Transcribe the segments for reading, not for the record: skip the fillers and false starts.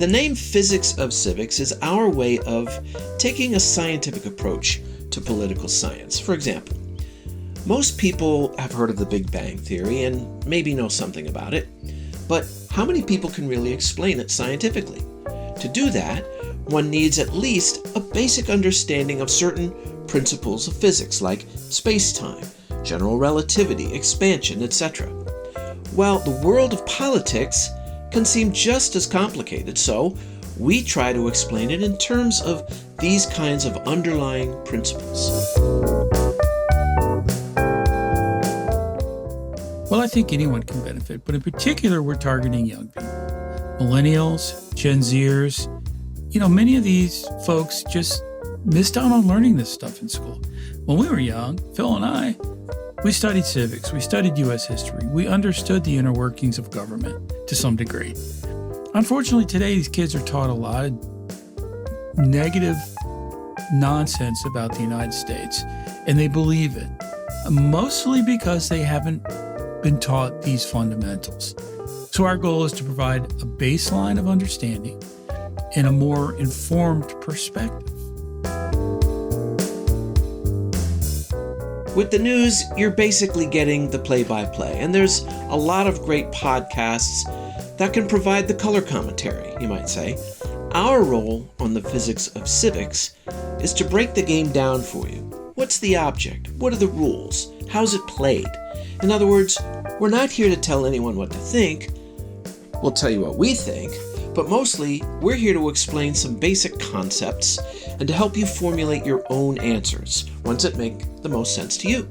The name Physics of Civics is our way of taking a scientific approach to political science. For example, most people have heard of the Big Bang Theory and maybe know something about it, but how many people can really explain it scientifically? To do that, one needs at least a basic understanding of certain principles of physics like space-time, general relativity, expansion, etc. Well, the world of politics can seem just as complicated, so we try to explain it in terms of these kinds of underlying principles. Well, I think anyone can benefit, but in particular, we're targeting young people. Millennials, Gen Zers, many of these folks just missed out on learning this stuff in school. When we were young, Phil and I, we studied civics, we studied U.S. history, we understood the inner workings of government to some degree. Unfortunately, today, these kids are taught a lot of negative nonsense about the United States, and they believe it, mostly because they haven't been taught these fundamentals. So our goal is to provide a baseline of understanding and a more informed perspective. With the news, you're basically getting the play-by-play, and there's a lot of great podcasts that can provide the color commentary, you might say. Our role on the Physics of Civics is to break the game down for you. What's the object? What are the rules? How's it played? In other words, we're not here to tell anyone what to think. We'll tell you what we think, but mostly we're here to explain some basic concepts and to help you formulate your own answers, ones that make the most sense to you.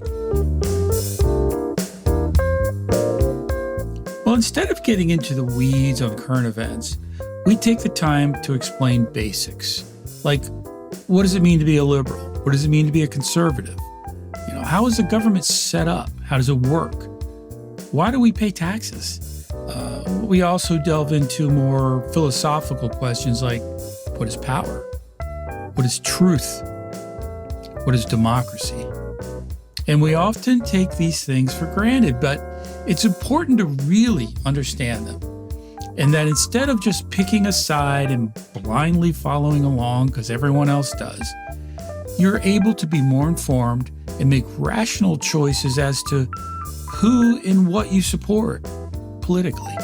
Well, instead of getting into the weeds on current events, we take the time to explain basics. Like, what does it mean to be a liberal? What does it mean to be a conservative? How is the government set up? How does it work? Why do we pay taxes? We also delve into more philosophical questions like, what is power? What is truth? What is democracy? And we often take these things for granted, but it's important to really understand them. And that instead of just picking a side and blindly following along because everyone else does, you're able to be more informed and make rational choices as to who and what you support politically.